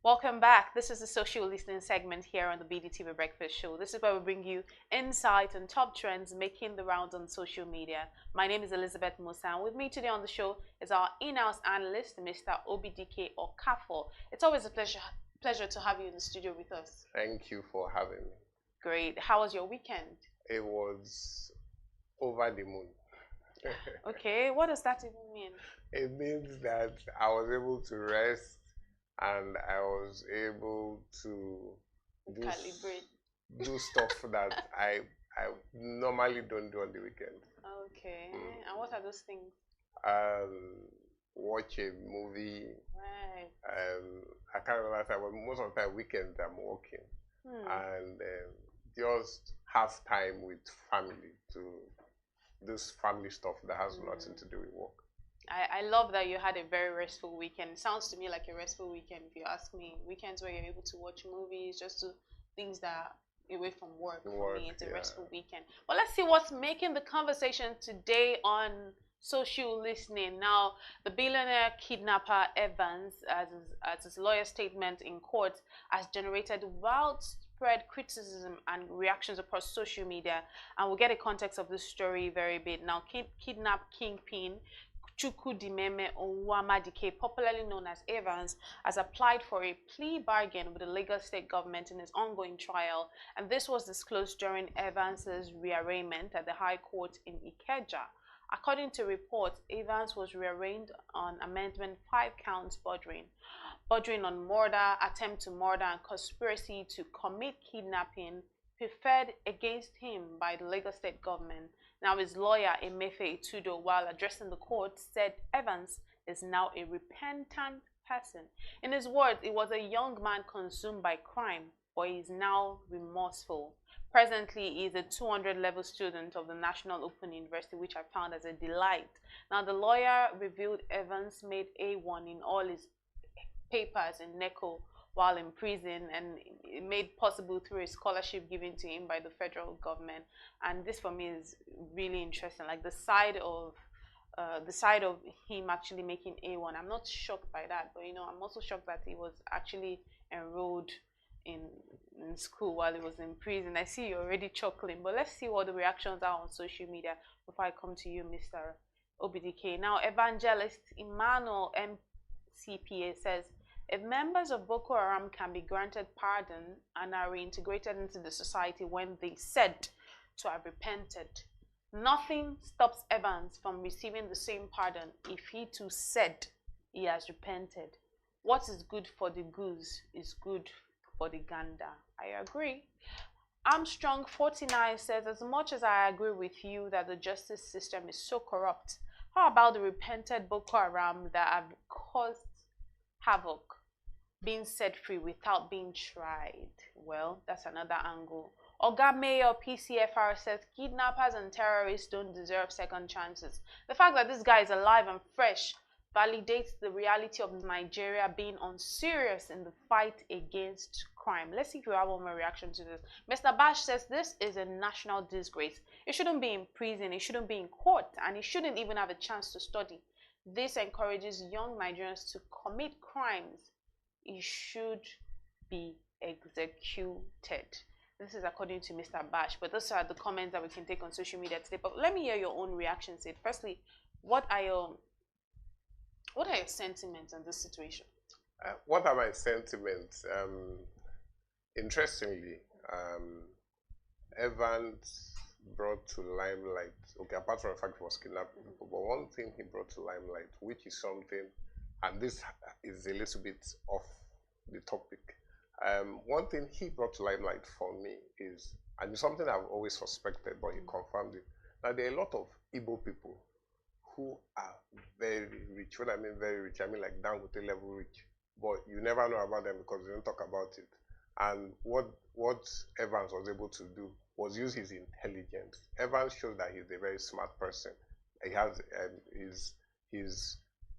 Welcome back. This is the social listening segment here on the BDTV Breakfast Show. This is where we bring you insight and top trends making the rounds on social media. My name is Elizabeth Musa, and with me today on the show is our in-house analyst, Mr. Obidike Okafor. It's always a pleasure to have you in the studio with us. Thank you for having me. Great. How was your weekend? It was over the moon. Okay, what does that even mean? It means that I was able to rest and I was able to do stuff that I normally don't do on the weekend. Okay. And what are those things? Watch a movie. Right. I can't remember time, but most of the time weekends I'm working. And just have time with family to do family stuff that has nothing to do with work. I love that you had a very restful weekend. It sounds to me like a restful weekend, if you ask me. Weekends where you're able to watch movies, just do things that are away from work. For me, it's a restful weekend. Well, let's see what's making the conversation today on social listening. Now, the billionaire kidnapper Evans, as his lawyer statement in court, has generated widespread criticism and reactions across social media. And we'll get a context of this story very bit. Now, kidnap kingpin Chukwudimeme Onwuamadike, popularly known as Evans, has applied for a plea bargain with the Lagos state government in his ongoing trial, and this was disclosed during Evans's re-arraignment at the High Court in Ikeja. According to reports, Evans was re-arraigned on amendment 5 counts bordering on murder, attempt to murder, and conspiracy to commit kidnapping preferred against him by the Lagos state government. Now, his lawyer, Emefe Itudo, while addressing the court, said Evans is now a repentant person. In his words, he was a young man consumed by crime, but he is now remorseful. Presently, he is a 200-level student of the National Open University, which I found as a delight. Now, the lawyer revealed Evans made A1 in all his papers in NECO while in prison, and it made possible through a scholarship given to him by the federal government. And this for me is really interesting, like the side of him actually making A1. I'm not shocked by that, but I'm also shocked that he was actually enrolled in school while he was in prison. I see you're already chuckling, but let's see what the reactions are on social media before I come to you, Mr. Obidike. Now, evangelist Emmanuel MCPA says, if members of Boko Haram can be granted pardon and are reintegrated into the society when they said to have repented, nothing stops Evans from receiving the same pardon if he too said he has repented. What is good for the goose is good for the gander. I agree. Armstrong 49 says, as much as I agree with you that the justice system is so corrupt, how about the repented Boko Haram that have caused havoc being set free without being tried? Well, that's another angle. Oga Mayor PCFR says kidnappers and terrorists don't deserve second chances. The fact that this guy is alive and fresh validates the reality of Nigeria being unserious in the fight against crime. Let's see if we have one more reaction to this. Mr. Bash says this is a national disgrace. He shouldn't be in prison, he shouldn't be in court, and he shouldn't even have a chance to study. This encourages young Nigerians to commit crimes. He should be executed. This is according to Mr. Bash, but those are the comments that we can take on social media today. But let me hear your own reactions. Firstly, what are your sentiments on this situation? What are my sentiments? Interestingly, Evans brought to limelight, okay, apart from the fact he was kidnapping people, but one thing he brought to limelight, which is something, and this is a little bit off the topic. One thing he brought to limelight for me is, and it's something I've always suspected, but he confirmed it, that there are a lot of Igbo people who are very rich. When I mean very rich, I mean like down with the level rich, but you never know about them because they don't talk about it. And what Evans was able to do was use his intelligence. Evans shows that he's a very smart person. He has he's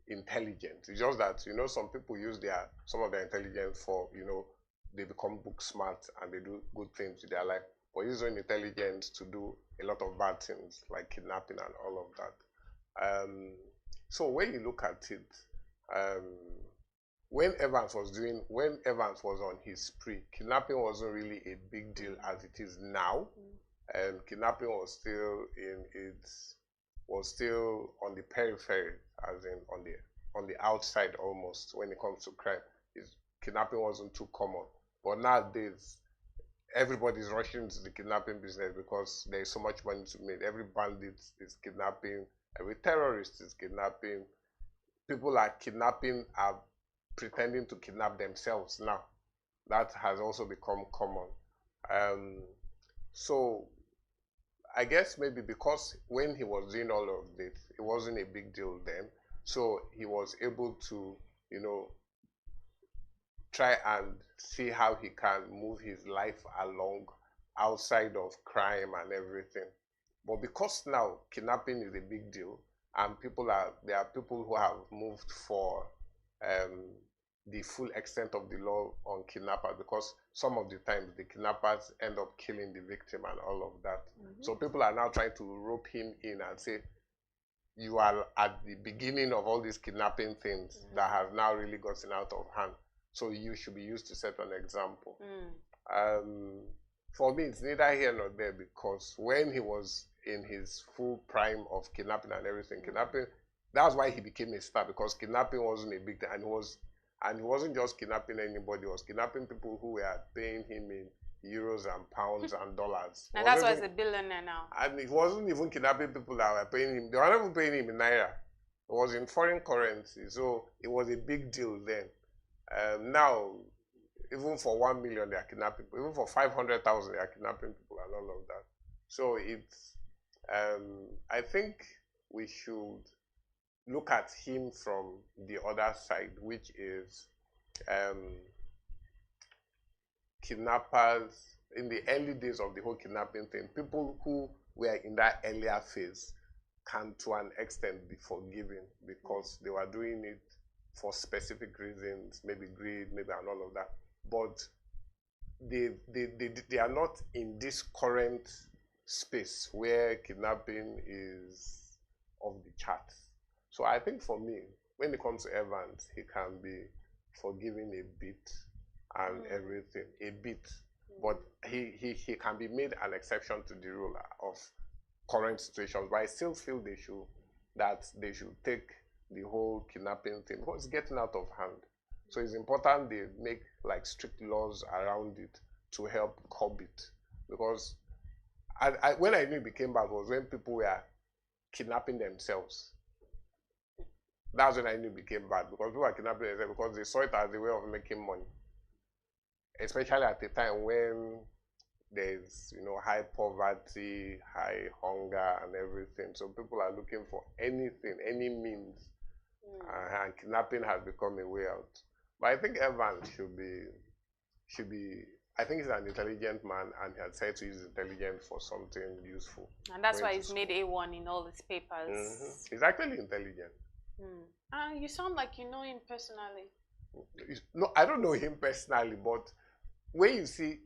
intelligent. It's just that some people use some of their intelligence for they become book smart and they do good things with their life. But he's using intelligence to do a lot of bad things like kidnapping and all of that. So when you look at it, when Evans was on his spree, kidnapping wasn't really a big deal as it is now. And kidnapping was still on the periphery, as in on the outside almost when it comes to crime. Kidnapping wasn't too common. But nowadays, everybody's rushing into the kidnapping business because there's so much money to make. Every bandit is kidnapping, every terrorist is kidnapping. People are kidnapping, are pretending to kidnap themselves now. That has also become common. So I guess maybe because when he was doing all of this, it wasn't a big deal then. So he was able to, try and see how he can move his life along outside of crime and everything. But because now kidnapping is a big deal, and there are people who have moved for the full extent of the law on kidnappers, because some of the times the kidnappers end up killing the victim and all of that. So people are now trying to rope him in and say, you are at the beginning of all these kidnapping things that have now really gotten out of hand. So you should be used to set an example. For me, it's neither here nor there, because when he was in his full prime of kidnapping and everything, that's why he became a star, because kidnapping wasn't a big thing. And he wasn't just kidnapping anybody, he was kidnapping people who were paying him in euros and pounds and dollars. And that's why he's a billionaire now. And it wasn't even kidnapping people that were paying him. They were not even paying him in naira. It was in foreign currency. So it was a big deal then. Now, even for 1 million, they are kidnapping people. Even for 500,000, they are kidnapping people and all of that. So it's, I think we should look at him from the other side, which is kidnappers. In the early days of the whole kidnapping thing, people who were in that earlier phase can to an extent be forgiven, because they were doing it for specific reasons, maybe greed, maybe and all of that. But they are not in this current space where kidnapping is off the charts. So I think for me, when it comes to Evans, he can be forgiven a bit and everything, a bit. But he can be made an exception to the rule of current situations. But I still feel they should take the whole kidnapping thing, because it's getting out of hand. So it's important they make like strict laws around it to help curb it. Because when I knew it became bad was when people were kidnapping themselves. That's when I knew it became bad, because people were kidnapping themselves because they saw it as a way of making money. Especially at the time when there's high poverty, high hunger and everything. So people are looking for anything, any means. And kidnapping has become a way out. But I think Evans should be. I think he's an intelligent man, and he had said to use intelligence for something useful. And that's why he's made A1 in all his papers. He's actually intelligent. And you sound like you know him personally. No, I don't know him personally, but when you see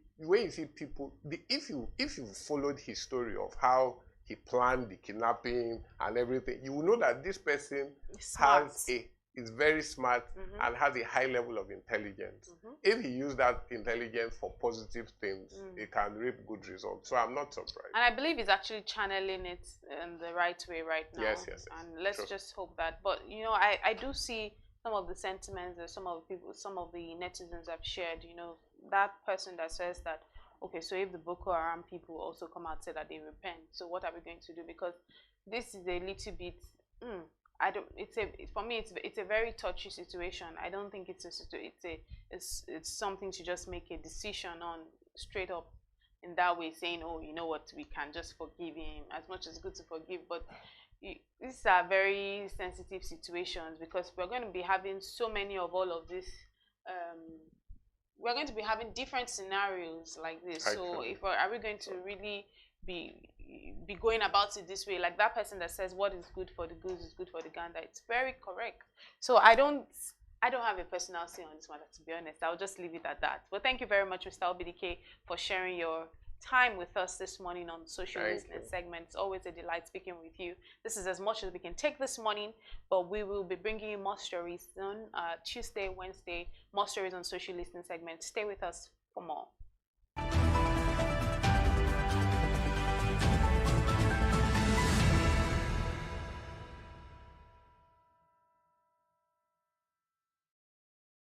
people, if you followed his story of how he planned the kidnapping and everything, you will know that this person is very smart and has a high level of intelligence. If he used that intelligence for positive things, it can reap good results. So I'm not surprised. And I believe he's actually channeling it in the right way right now. Yes. And let's just hope that. But I do see some of the sentiments that some of the netizens have shared. That person that says that, okay, so if the Boko Haram people also come out and say that they repent, so what are we going to do? Because this is a little bit, for me, it's a very touchy situation. I don't think it's something to just make a decision on straight up in that way, saying, oh, you know what, we can just forgive him, as much as it's good to forgive. But these are very sensitive situations, because we're going to be having so many of all of this. We're going to be having different scenarios like this. So are we going to really be going about it this way? Like that person that says what is good for the goose is good for the gander. It's very correct. So I don't have a personal say on this matter, to be honest. I'll just leave it at that. But thank you very much, Mr. Onwuamadike, for sharing your time with us this morning on Social Listening segment. It's always a delight speaking with you. This is as much as we can take this morning, but we will be bringing you more stories soon. Tuesday, Wednesday, more stories on Social Listening segment. Stay with us for more.